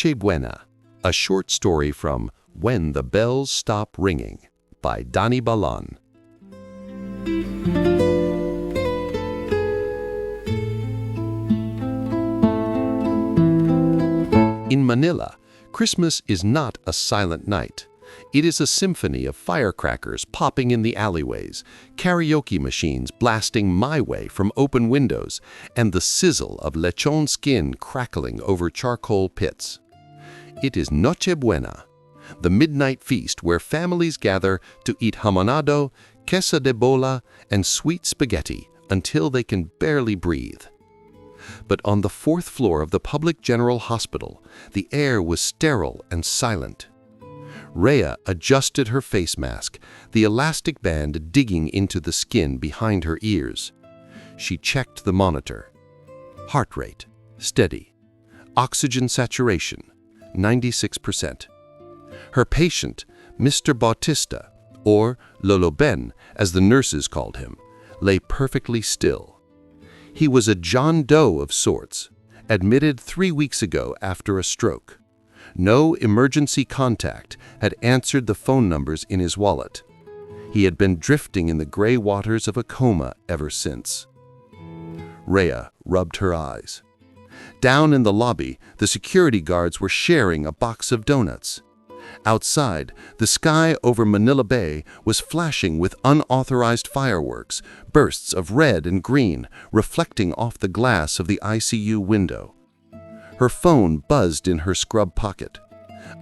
Noche Buena, a short story from When the Bells Stop Ringing by Dani Balan. In Manila, Christmas is not a silent night. It is a symphony of firecrackers popping in the alleyways, karaoke machines blasting my way from open windows, and the sizzle of lechon skin crackling over charcoal pits. It is Noche Buena, the midnight feast where families gather to eat hamonado, queso de bola, and sweet spaghetti until they can barely breathe. But on the fourth floor of the public general hospital, the air was sterile and silent. Reya adjusted her face mask, the elastic band digging into the skin behind her ears. She checked the monitor. Heart rate, steady. Oxygen saturation, 96%. Her patient, Mr. Bautista, or Lolo Ben, as the nurses called him, lay perfectly still. He was a John Doe of sorts, admitted 3 weeks ago after a stroke. No emergency contact had answered the phone numbers in his wallet. He had been drifting in the gray waters of a coma ever since. Reya rubbed her eyes. Down in the lobby, the security guards were sharing a box of donuts. Outside, the sky over Manila Bay was flashing with unauthorized fireworks, bursts of red and green reflecting off the glass of the ICU window. Her phone buzzed in her scrub pocket.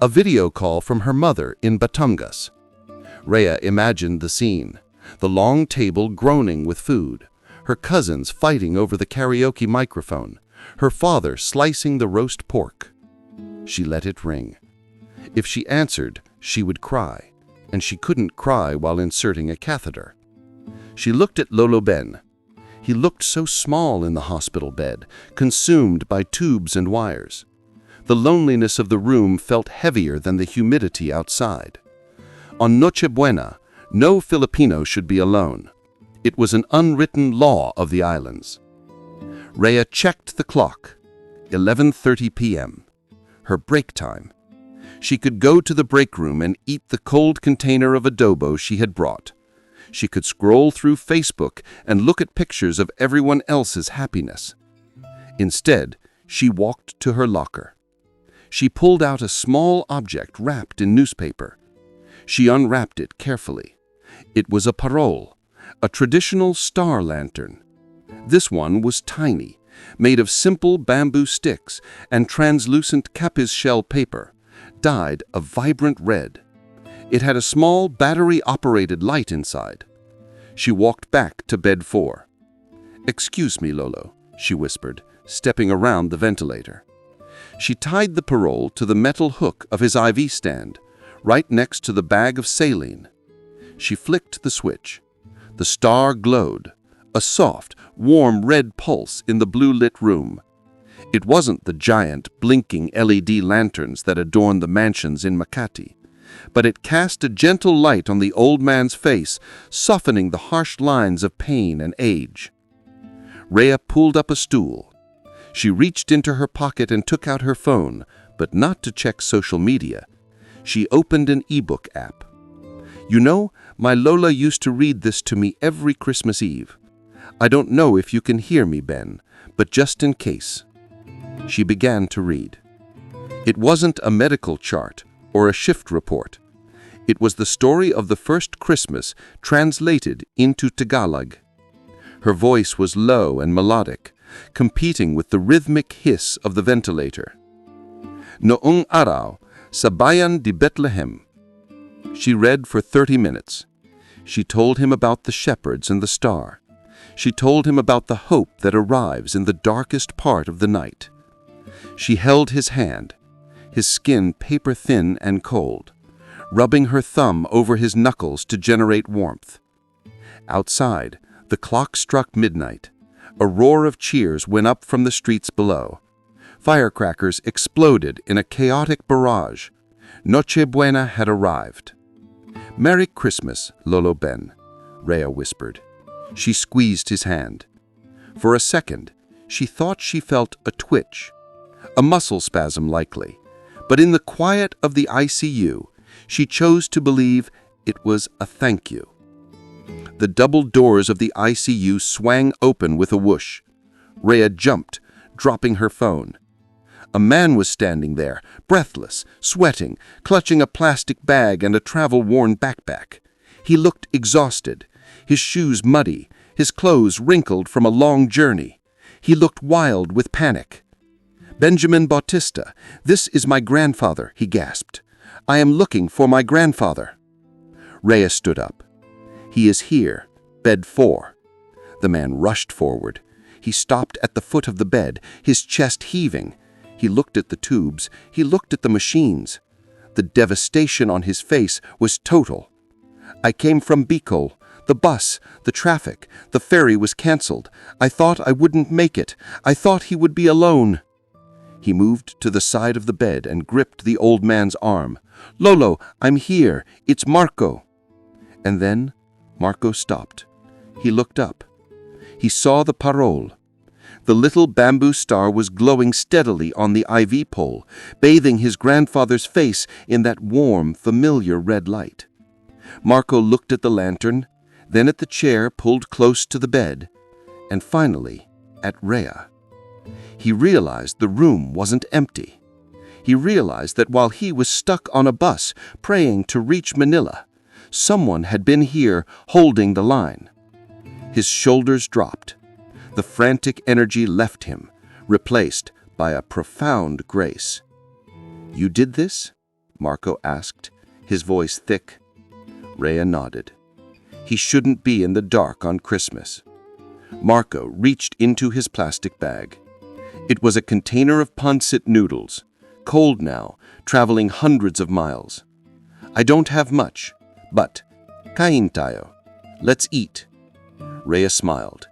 A video call from her mother in Batangas. Reya imagined the scene, the long table groaning with food, her cousins fighting over the karaoke microphone, her father slicing the roast pork. She let it ring. If she answered, she would cry, and she couldn't cry while inserting a catheter. She looked at Lolo Ben. He looked so small in the hospital bed, consumed by tubes and wires. The loneliness of the room felt heavier than the humidity outside. On Noche Buena, no Filipino should be alone. It was an unwritten law of the islands. Reya checked the clock. 11:30 p.m. Her break time. She could go to the break room and eat the cold container of adobo she had brought. She could scroll through Facebook and look at pictures of everyone else's happiness. Instead, she walked to her locker. She pulled out a small object wrapped in newspaper. She unwrapped it carefully. It was a parol, a traditional star lantern. This one was tiny, made of simple bamboo sticks and translucent capiz shell paper, dyed a vibrant red. It had a small battery-operated light inside. She walked back to bed 4. "Excuse me, Lolo," she whispered, stepping around the ventilator. She tied the parole to the metal hook of his IV stand, right next to the bag of saline. She flicked the switch. The star glowed, a soft, warm red pulse in the blue-lit room. It wasn't the giant, blinking LED lanterns that adorn the mansions in Makati, but it cast a gentle light on the old man's face, softening the harsh lines of pain and age. Reya pulled up a stool. She reached into her pocket and took out her phone, but not to check social media. She opened an ebook app. "You know, my Lola used to read this to me every Christmas Eve. I don't know if you can hear me, Ben, but just in case." She began to read. It wasn't a medical chart or a shift report. It was the story of the first Christmas translated into Tagalog. Her voice was low and melodic, competing with the rhythmic hiss of the ventilator. "Noong araw, sa bayan di Bethlehem." She read for 30 minutes. She told him about the shepherds and the star. She told him about the hope that arrives in the darkest part of the night. She held his hand, his skin paper-thin and cold, rubbing her thumb over his knuckles to generate warmth. Outside, the clock struck midnight. A roar of cheers went up from the streets below. Firecrackers exploded in a chaotic barrage. Noche Buena had arrived. "Merry Christmas, Lolo Ben," Reya whispered. She squeezed his hand. For a second, she thought she felt a twitch, a muscle spasm likely, But in the quiet of the ICU, she chose to believe it was a thank you. The double doors of the ICU swang open with a whoosh. Reya jumped, dropping her phone. A man was standing there, breathless, sweating, clutching a plastic bag and a travel-worn backpack. He looked exhausted, his shoes muddy, his clothes wrinkled from a long journey. He looked wild with panic. "Benjamin Bautista, this is my grandfather," he gasped. "I am looking for my grandfather." Reya stood up. "He is here, bed 4. The man rushed forward. He stopped at the foot of the bed, his chest heaving. He looked at the tubes. He looked at the machines. The devastation on his face was total. "I came from Bicol. The bus, the traffic, the ferry was cancelled. I thought I wouldn't make it. I thought he would be alone." He moved to the side of the bed and gripped the old man's arm. "Lolo, I'm here. It's Marco." And then Marco stopped. He looked up. He saw the parole. The little bamboo star was glowing steadily on the IV pole, bathing his grandfather's face in that warm, familiar red light. Marco looked at the lantern, then at the chair pulled close to the bed, and finally at Reya. He realized the room wasn't empty. He realized that while he was stuck on a bus praying to reach Manila, someone had been here holding the line. His shoulders dropped. The frantic energy left him, replaced by a profound grace. "You did this?" Marco asked, his voice thick. Reya nodded. He shouldn't be in the dark on Christmas. Marco reached into his plastic bag. It was a container of pancit noodles, cold now, traveling hundreds of miles. "I don't have much, but kain tayo. Let's eat." Reya smiled.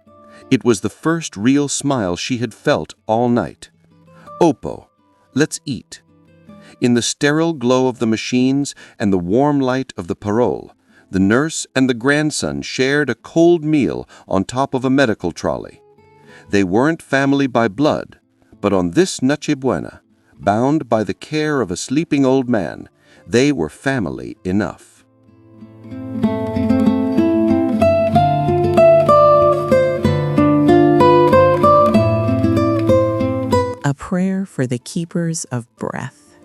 It was the first real smile she had felt all night. "Opo, let's eat." In the sterile glow of the machines and the warm light of the parole, the nurse and the grandson shared a cold meal on top of a medical trolley. They weren't family by blood, but on this Noche Buena, bound by the care of a sleeping old man, they were family enough. A prayer for the keepers of breath.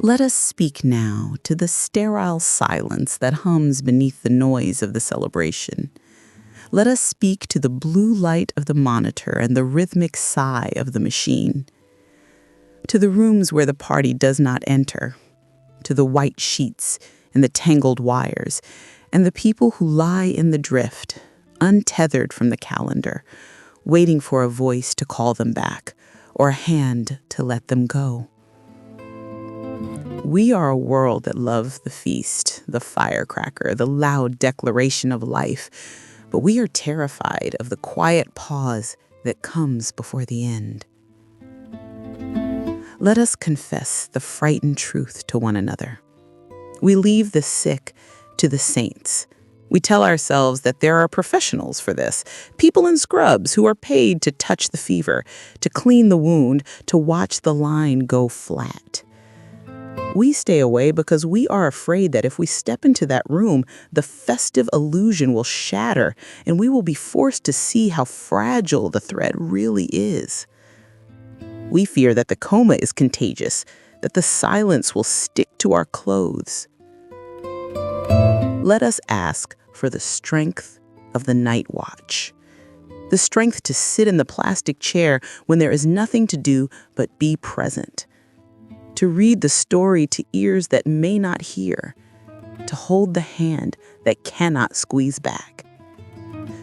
Let us speak now to the sterile silence that hums beneath the noise of the celebration. Let us speak to the blue light of the monitor and the rhythmic sigh of the machine. To the rooms where the party does not enter, to the white sheets and the tangled wires, and the people who lie in the drift, untethered from the calendar, waiting for a voice to call them back or a hand to let them go. We are a world that loves the feast, the firecracker, the loud declaration of life, but we are terrified of the quiet pause that comes before the end. Let us confess the frightened truth to one another. We leave the sick to the saints. We tell ourselves that there are professionals for this, people in scrubs who are paid to touch the fever, to clean the wound, to watch the line go flat. We stay away because we are afraid that if we step into that room, the festive illusion will shatter and we will be forced to see how fragile the thread really is. We fear that the coma is contagious, that the silence will stick to our clothes. Let us ask for the strength of the night watch, the strength to sit in the plastic chair when there is nothing to do but be present, to read the story to ears that may not hear, to hold the hand that cannot squeeze back,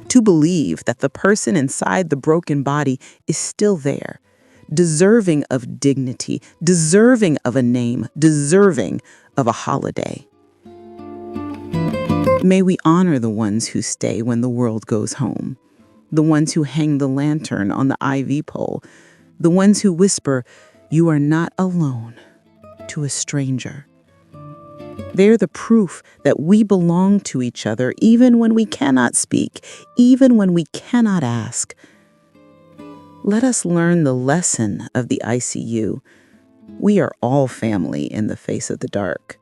to believe that the person inside the broken body is still there, deserving of dignity, deserving of a name, deserving of a holiday. May we honor the ones who stay when the world goes home, the ones who hang the lantern on the IV pole, the ones who whisper, "You are not alone," to a stranger. They're the proof that we belong to each other even when we cannot speak, even when we cannot ask. Let us learn the lesson of the ICU. We are all family in the face of the dark.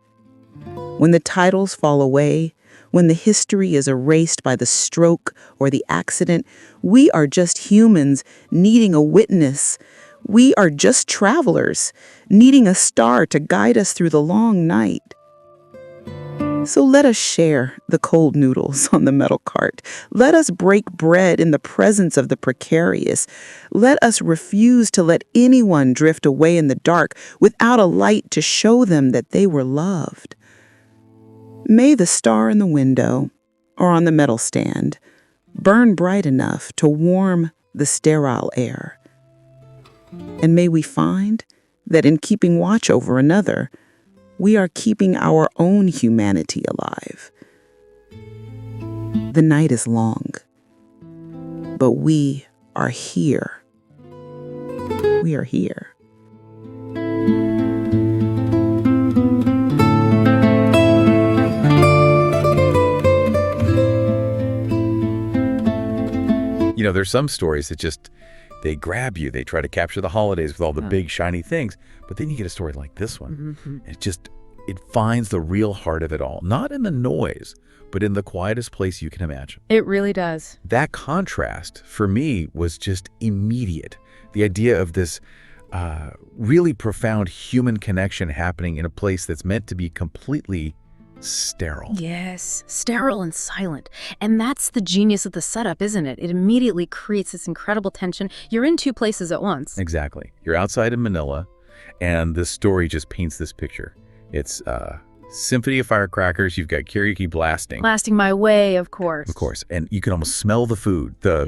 When the titles fall away, when the history is erased by the stroke or the accident, we are just humans needing a witness. We are just travelers needing a star to guide us through the long night. So let us share the cold noodles on the metal cart. Let us break bread in the presence of the precarious. Let us refuse to let anyone drift away in the dark without a light to show them that they were loved. May the star in the window or on the metal stand burn bright enough to warm the sterile air. And may we find that in keeping watch over another, we are keeping our own humanity alive. The night is long, but we are here. We are here. There's some stories that just, they grab you. They try to capture the holidays with all the big, shiny things. But then you get a story like this one. It finds the real heart of it all. Not in the noise, but in the quietest place you can imagine. It really does. That contrast, for me, was just immediate. The idea of this really profound human connection happening in a place that's meant to be completely sterile. Yes, sterile and silent. And that's the genius of the setup, isn't it? It immediately creates this incredible tension. You're in two places at once. Exactly. You're outside in Manila, and this story just paints this picture. It's symphony of firecrackers. You've got karaoke blasting. Blasting my way, of course. Of course. And you can almost smell the food, the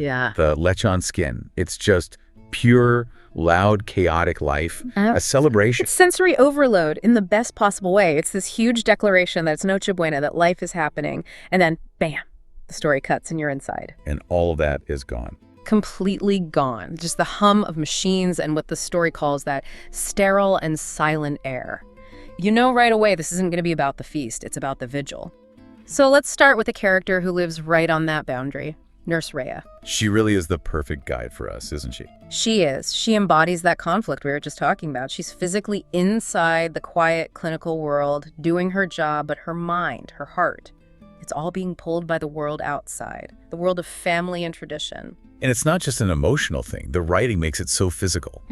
lechon skin. It's just pure, loud, chaotic life, a celebration. It's sensory overload in the best possible way. It's this huge declaration that it's Noche Buena, that life is happening, and then, bam, the story cuts and you're inside. And all of that is gone. Completely gone. Just the hum of machines and what the story calls that sterile and silent air. You know right away this isn't going to be about the feast, it's about the vigil. So let's start with a character who lives right on that boundary. Nurse Reya. She really is the perfect guide for us, isn't she? She is. She embodies that conflict we were just talking about. She's physically inside the quiet clinical world, doing her job, but her mind, her heart, it's all being pulled by the world outside, the world of family and tradition. And it's not just an emotional thing. The writing makes it so physical.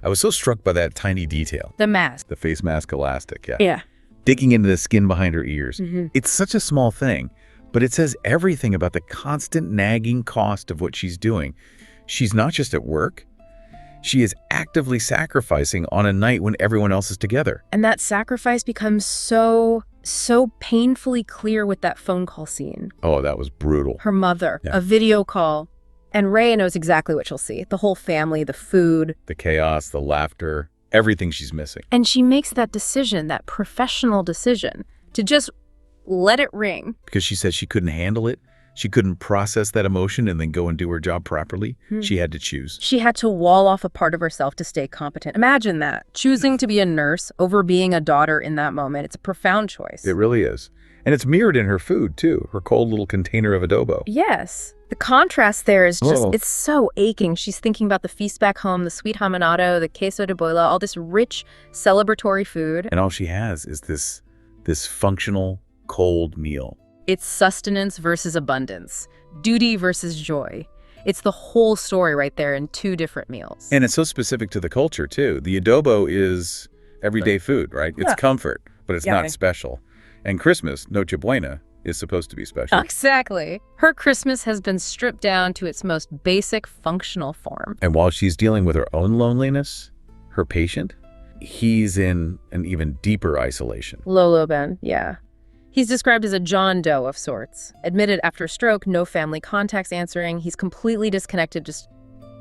I was so struck by that tiny detail. The mask. The face mask elastic, Yeah. Digging into the skin behind her ears. It's such a small thing, but it says everything about the constant nagging cost of what she's doing. She's not just at work. She is actively sacrificing on a night when everyone else is together. And that sacrifice becomes so painfully clear with that phone call scene. Oh, that was brutal. Her mother, a video call. And Reya knows exactly what she'll see. The whole family, the food. The chaos, the laughter, everything she's missing. And she makes that decision, that professional decision, to just let it ring. Because she said she couldn't handle it. She couldn't process that emotion and then go and do her job properly. She had to choose. She had to wall off a part of herself to stay competent. Imagine that. Choosing to be a nurse over being a daughter in that moment. It's a profound choice. It really is. And it's mirrored in her food, too. Her cold little container of adobo. Yes. The contrast there is just, it's so aching. She's thinking about the feast back home, the sweet jamonado, the queso de bola, all this rich, celebratory food. And all she has is this functional, cold meal. It's sustenance versus abundance, duty versus joy. It's the whole story right there in two different meals. And it's so specific to the culture, too. The adobo is everyday food, right? It's comfort, but it's not special. And Christmas, Noche Buena, is supposed to be special. Exactly. Her Christmas has been stripped down to its most basic functional form. And while she's dealing with her own loneliness, her patient, he's in an even deeper isolation. Lolo Ben, yeah. He's described as a John Doe of sorts. Admitted after a stroke, no family contacts answering. He's completely disconnected, just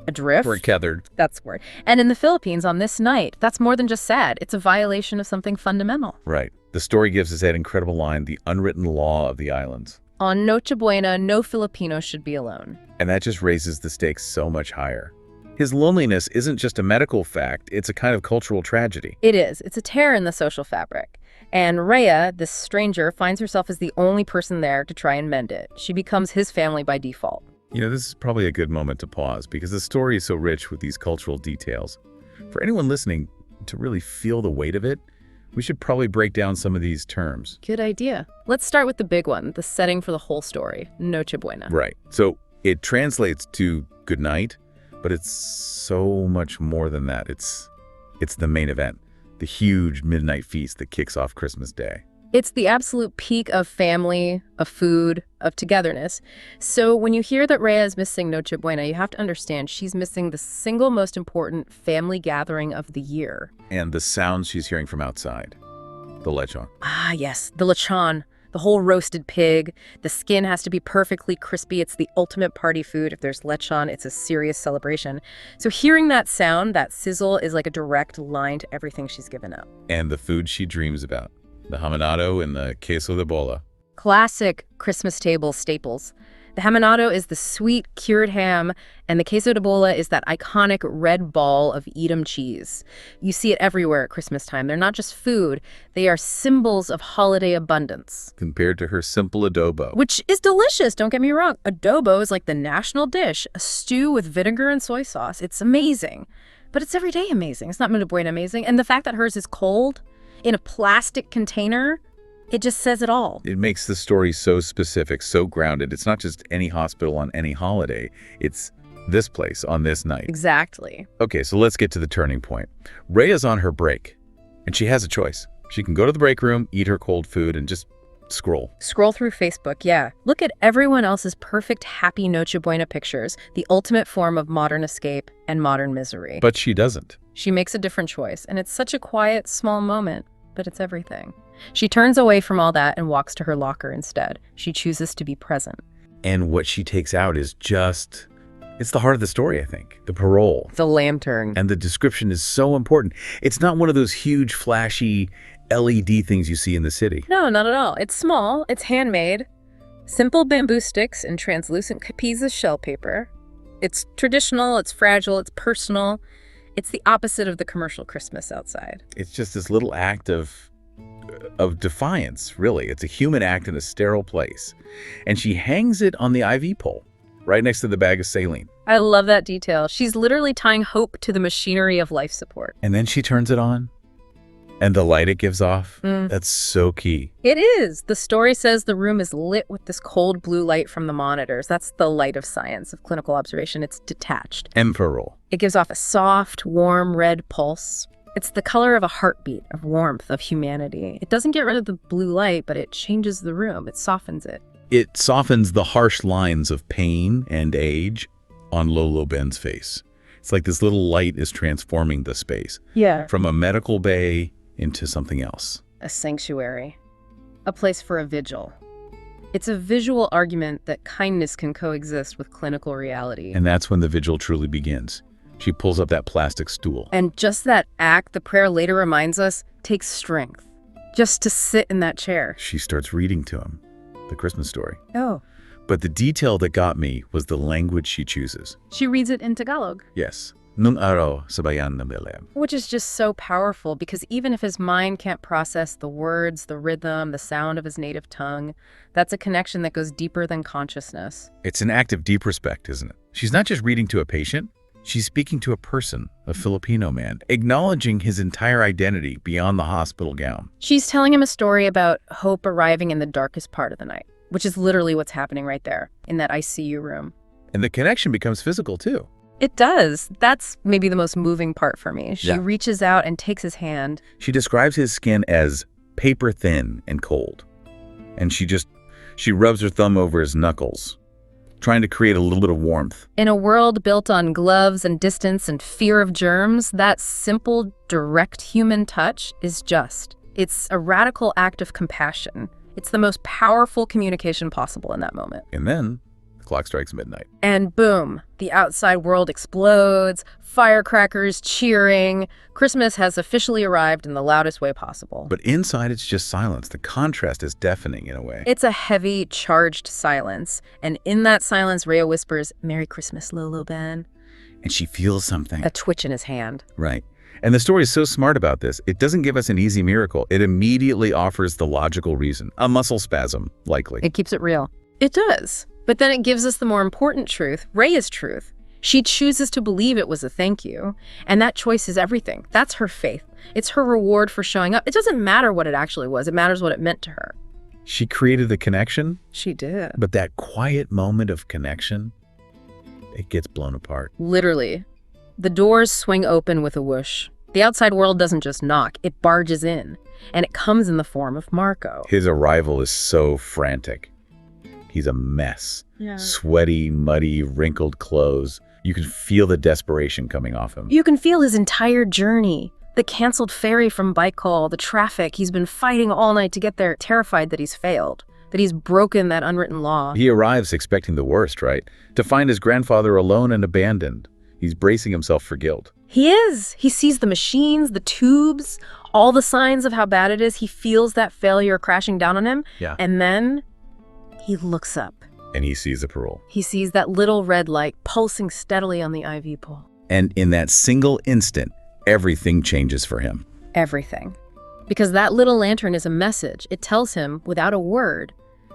adrift. We're tethered. That's the word. And in the Philippines on this night, that's more than just sad. It's a violation of something fundamental. Right. The story gives us that incredible line, the unwritten law of the islands. On Noche Buena, no Filipino should be alone. And that just raises the stakes so much higher. His loneliness isn't just a medical fact, it's a kind of cultural tragedy. It is. It's a tear in the social fabric. And Reya, this stranger, finds herself as the only person there to try and mend it. She becomes his family by default. This is probably a good moment to pause because the story is so rich with these cultural details. For anyone listening, to really feel the weight of it, we should probably break down some of these terms. Good idea. Let's start with the big one, the setting for the whole story, Noche Buena. Right. So it translates to good night, but it's so much more than that. It's the main event, the huge midnight feast that kicks off Christmas Day. It's the absolute peak of family, of food, of togetherness. So when you hear that Reya is missing Noche Buena, you have to understand she's missing the single most important family gathering of the year. And the sounds she's hearing from outside. The lechon. Ah, yes, the lechon, the whole roasted pig. The skin has to be perfectly crispy. It's the ultimate party food. If there's lechon, it's a serious celebration. So hearing that sound, that sizzle, is like a direct line to everything she's given up. And the food she dreams about. The jaminado and the queso de bola. Classic Christmas table staples. The jaminado is the sweet, cured ham, and the queso de bola is that iconic red ball of Edam cheese. You see it everywhere at Christmas time. They're not just food, they are symbols of holiday abundance. Compared to her simple adobo. Which is delicious, don't get me wrong. Adobo is like the national dish, a stew with vinegar and soy sauce. It's amazing. But it's everyday amazing. It's not Noche Buena amazing. And the fact that hers is cold, in a plastic container, it just says it all. It makes the story so specific, so grounded. It's not just any hospital on any holiday. It's this place on this night. Exactly. Okay, so let's get to the turning point. Reya's on her break, and she has a choice. She can go to the break room, eat her cold food, and just scroll. Scroll through Facebook, yeah. Look at everyone else's perfect, happy Noche Buena pictures, the ultimate form of modern escape and modern misery. But she doesn't. She makes a different choice, and it's such a quiet, small moment, but it's everything. She turns away from all that and walks to her locker instead. She chooses to be present. And what she takes out is just, it's the heart of the story, I think. The parole. The lantern. And the description is so important. It's not one of those huge, flashy LED things you see in the city. No, not at all. It's small, it's handmade, simple bamboo sticks and translucent Capiza shell paper. It's traditional, it's fragile, it's personal. It's the opposite of the commercial Christmas outside. It's just this little act of defiance, really. It's a human act in a sterile place. And she hangs it on the IV pole, right next to the bag of saline. I love that detail. She's literally tying hope to the machinery of life support. And then she turns it on, and the light it gives off, that's so key. It is. The story says the room is lit with this cold blue light from the monitors. That's the light of science, of clinical observation. It's detached. Emperor. It gives off a soft, warm red pulse. It's the color of a heartbeat, of warmth, of humanity. It doesn't get rid of the blue light, but it changes the room. It softens it. It softens the harsh lines of pain and age on Lolo Ben's face. It's like this little light is transforming the space. Yeah. From a medical bay into something else. A sanctuary. A place for a vigil. It's a visual argument that kindness can coexist with clinical reality. And that's when the vigil truly begins. She pulls up that plastic stool. And just that act, the prayer later reminds us, takes strength. Just to sit in that chair. She starts reading to him the Christmas story. Oh. But the detail that got me was the language she chooses. She reads it in Tagalog. Yes. Nung araw sa bayan ng Belem. Which is just so powerful because even if his mind can't process the words, the rhythm, the sound of his native tongue, that's a connection that goes deeper than consciousness. It's an act of deep respect, isn't it? She's not just reading to a patient. She's speaking to a person, a Filipino man, acknowledging his entire identity beyond the hospital gown. She's telling him a story about hope arriving in the darkest part of the night, which is literally what's happening right there in that ICU room. And the connection becomes physical, too. It does. That's maybe the most moving part for me. She Yeah. reaches out and takks his hand. She describes his skin as paper thin and cold. And she rubs her thumb over his knuckles, trying to create a little bit of warmth. In a world built on gloves and distance and fear of germs, that simple, direct human touch is just. It's a radical act of compassion. It's the most powerful communication possible in that moment. And then the clock strikes midnight. And boom, the outside world explodes, firecrackers cheering. Christmas has officially arrived in the loudest way possible. But inside, it's just silence. The contrast is deafening in a way. It's a heavy, charged silence. And in that silence, Reya whispers, "Merry Christmas, Lolo Ben." And she feels something. A twitch in his hand. Right. And the story is so smart about this. It doesn't give us an easy miracle. It immediately offers the logical reason. A muscle spasm, likely. It keeps it real. It does. But then it gives us the more important truth, Reya's truth. She chooses to believe it was a thank you, and that choice is everything. That's her faith. It's her reward for showing up. It doesn't matter what it actually was. It matters what it meant to her. She created the connection, She did. but that quiet moment of connection, it gets blown apart. Literally. The doors swing open with a whoosh. The outside world doesn't just knock, it barges in. And it comes in the form of Marco. His arrival is so frantic. He's a mess. Yeah. Sweaty, muddy, wrinkled clothes. You can feel the desperation coming off him. You can feel his entire journey. The canceled ferry from Baikal, the traffic. He's been fighting all night to get there, terrified that he's failed, that he's broken that unwritten law. He arrives expecting the worst, right? To find his grandfather alone and abandoned. He's bracing himself for guilt. He is. He sees the machines, the tubes, all the signs of how bad it is. He feels that failure crashing down on him. Yeah. And then he looks up. And he sees the parole. He sees that little red light pulsing steadily on the IV pole. And in that single instant, everything changes for him. Everything. Because that little lantern is a message. It tells him, without a word,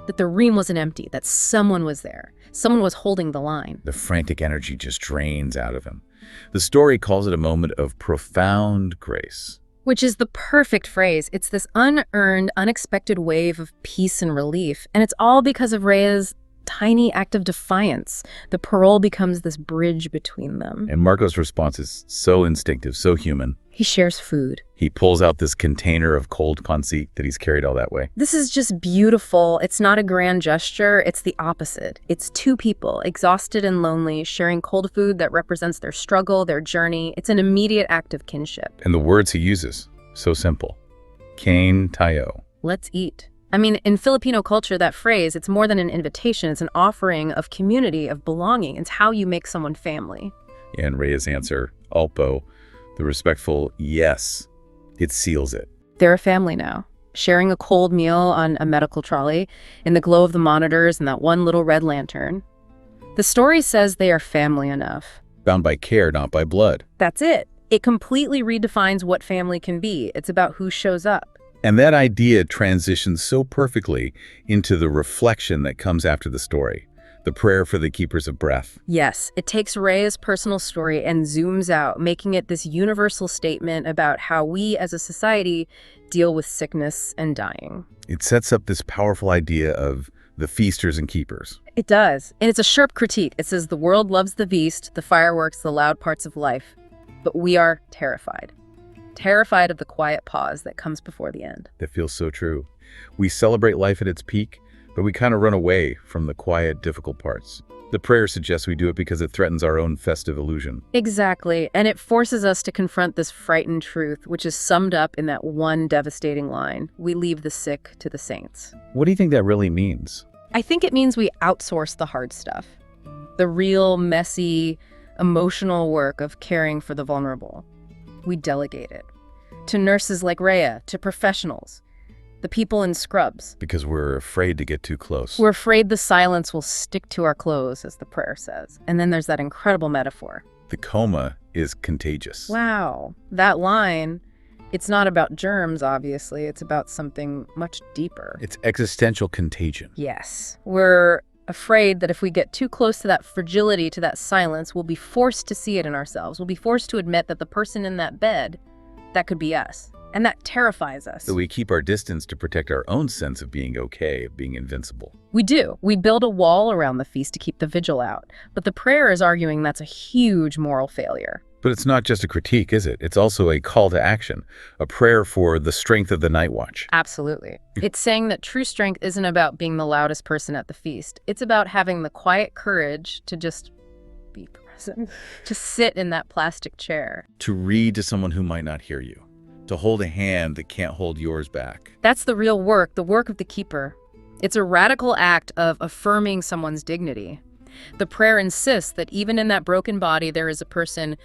that the ream wasn't empty, that someone was there. Someone was holding the line. The frantic energy just drains out of him. The story calls it a moment of profound grace. Which is the perfect phrase. It's this unearned, unexpected wave of peace and relief. And it's all because of Reya's tiny act of defiance. The parole becomes this bridge between them. And Marco's response is so instinctive, so human. He shares food. He pulls out this container of cold pancit that he's carried all that way. This is just beautiful. It's not a grand gesture. It's the opposite. It's two people, exhausted and lonely, sharing cold food that represents their struggle, their journey. It's an immediate act of kinship. And the words he uses, so simple. Kain tayo. Let's eat. I mean, in Filipino culture, that phrase, it's more than an invitation. It's an offering of community, of belonging. It's how you make someone family. And Reya's answer, Alpo, the respectful yes, it seals it. They're a family now, sharing a cold meal on a medical trolley in the glow of the monitors and that one little red lantern. The story says they are family enough. Bound by care, not by blood. That's it. It completely redefines what family can be. It's about who shows up. And that idea transitions so perfectly into the reflection that comes after the story, the prayer for the keepers of breath. Yes, it takes Reya's personal story and zooms out, making it this universal statement about how we as a society deal with sickness and dying. It sets up this powerful idea of the feasters and keepers. It does, and it's a sharp critique. It says the world loves the feast, the fireworks, the loud parts of life, but we are terrified. Terrified of the quiet pause that comes before the end. That feels so true. We celebrate life at its peak, but we kind of run away from the quiet, difficult parts. The prayer suggests we do it because it threatens our own festive illusion. Exactly, and it forces us to confront this frightened truth, which is summed up in that one devastating line: we leave the sick to the saints. What do you think that really means? I think it means we outsource the hard stuff. The real, messy, emotional work of caring for the vulnerable. We delegate it. To nurses like Reya, to professionals, the people in scrubs. Because we're afraid to get too close. We're afraid the silence will stick to our clothes, as the prayer says. And then there's that incredible metaphor. The coma is contagious. Wow. That line, it's not about germs, obviously. It's about something much deeper. It's existential contagion. Yes. We're afraid that if we get too close to that fragility, to that silence, we'll be forced to see it in ourselves. We'll be forced to admit that the person in that bed, that could be us. And that terrifies us. So we keep our distance to protect our own sense of being okay, of being invincible. We do. We build a wall around the feast to keep the vigil out. But the prayer is arguing that's a huge moral failure. But it's not just a critique, is it? It's also a call to action, a prayer for the strength of the night watch. Absolutely. It's saying that true strength isn't about being the loudest person at the feast. It's about having the quiet courage to just be present, to sit in that plastic chair. To read to someone who might not hear you. To hold a hand that can't hold yours back. That's the real work, the work of the keeper. It's a radical act of affirming someone's dignity. The prayer insists that even in that broken body, there is a person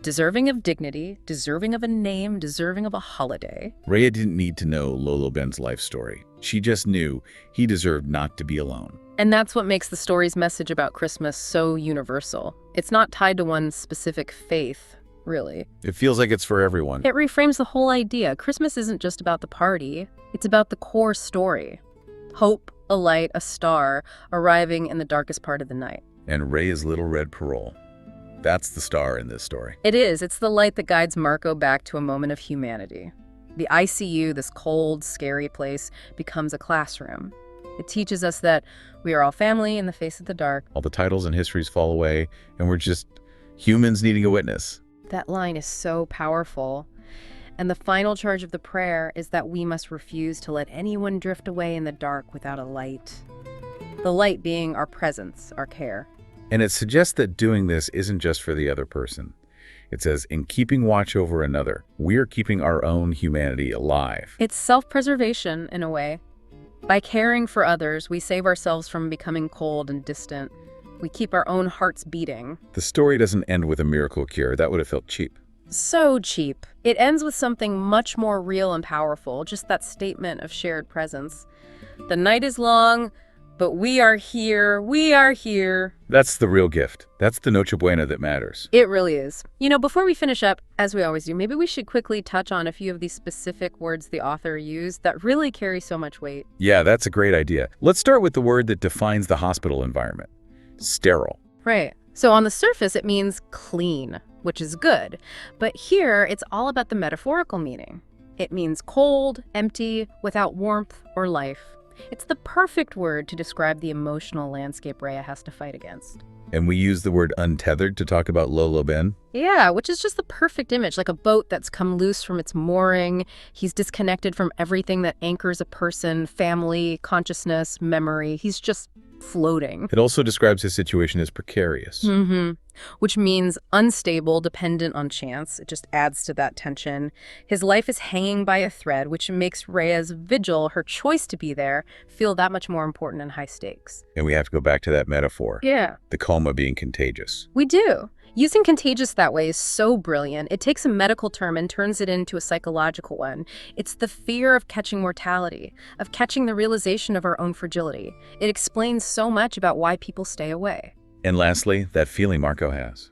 deserving of dignity, deserving of a name, deserving of a holiday. Reya didn't need to know Lolo Ben's life story. She just knew he deserved not to be alone. And that's what makes the story's message about Christmas so universal. It's not tied to one specific faith, really. It feels like it's for everyone. It reframes the whole idea. Christmas isn't just about the party. It's about the core story. Hope, a light, a star, arriving in the darkest part of the night. And Reya's little red parole. That's the star in this story. It is. It's the light that guides Marco back to a moment of humanity. The ICU, this cold, scary place, becomes a classroom. It teaches us that we are all family in the face of the dark. All the titles and histories fall away, and we're just humans needing a witness. That line is so powerful. And the final charge of the prayer is that we must refuse to let anyone drift away in the dark without a light. The light being our presence, our care. And it suggests that doing this isn't just for the other person. It says, in keeping watch over another, we're keeping our own humanity alive. It's self-preservation, in a way. By caring for others, we save ourselves from becoming cold and distant. We keep our own hearts beating. The story doesn't end with a miracle cure. That would have felt cheap. So cheap. It ends with something much more real and powerful, just that statement of shared presence. The night is long, but we are here. We are here. That's the real gift. That's the Noche Buena that matters. It really is. You know, before we finish up, as we always do, maybe we should quickly touch on a few of these specific words the author used that really carry so much weight. Yeah, that's a great idea. Let's start with the word that defines the hospital environment. Sterile. Right. So on the surface, it means clean, which is good. But here, it's all about the metaphorical meaning. It means cold, empty, without warmth or life. It's the perfect word to describe the emotional landscape Reya has to fight against. And we use the word untethered to talk about Lolo Ben. Yeah, which is just the perfect image, like a boat that's come loose from its mooring. He's disconnected from everything that anchors a person, family, consciousness, memory. He's just floating. It also describes his situation as precarious. Which means unstable, dependent on chance. It just adds to that tension. His life is hanging by a thread, which makes Reya's vigil, her choice to be there, feel that much more important and high stakes. And we have to go back to that metaphor. Yeah. The coma being contagious. We do. Using contagious that way is so brilliant. It takes a medical term and turns it into a psychological one. It's the fear of catching mortality, of catching the realization of our own fragility. It explains so much about why people stay away. And lastly, that feeling Marco has.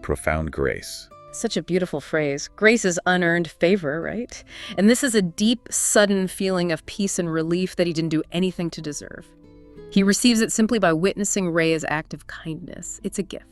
Profound grace. Such a beautiful phrase. Grace is unearned favor, right? And this is a deep, sudden feeling of peace and relief that he didn't do anything to deserve. He receives it simply by witnessing Reya's act of kindness. It's a gift.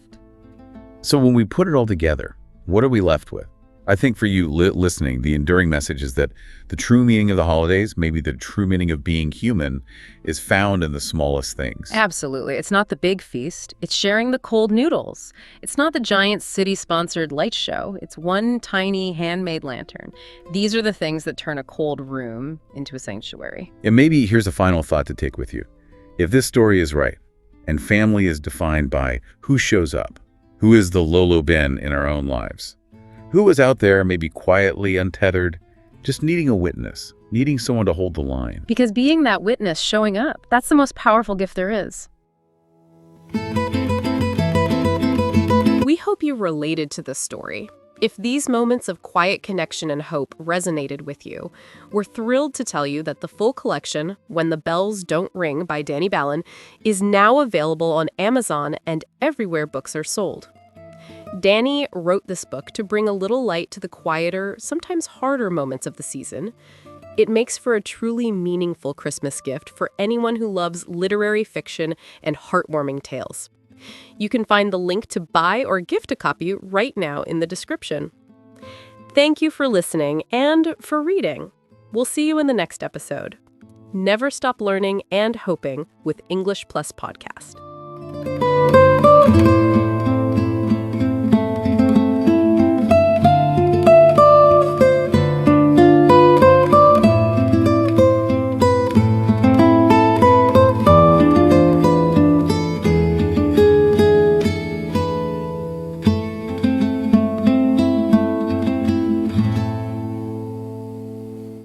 So when we put it all together, what are we left with? I think for you listening, the enduring message is that the true meaning of the holidays, maybe the true meaning of being human, is found in the smallest things. Absolutely. It's not the big feast. It's sharing the cold noodles. It's not the giant city-sponsored light show. It's one tiny handmade lantern. These are the things that turn a cold room into a sanctuary. And maybe here's a final thought to take with you. If this story is right, and family is defined by who shows up, who is the Lolo Ben in our own lives, who is out there maybe quietly untethered, just needing a witness, needing someone to hold the line. Because being that witness, showing up, that's the most powerful gift there is. We hope you related to this story. If these moments of quiet connection and hope resonated with you, we're thrilled to tell you that the full collection, When the Bells Don't Ring by Danny Ballin, is now available on Amazon and everywhere books are sold. Danny wrote this book to bring a little light to the quieter, sometimes harder moments of the season. It makes for a truly meaningful Christmas gift for anyone who loves literary fiction and heartwarming tales. You can find the link to buy or gift a copy right now in the description. Thank you for listening and for reading. We'll see you in the next episode. Never stop learning and hoping with English Plus Podcast.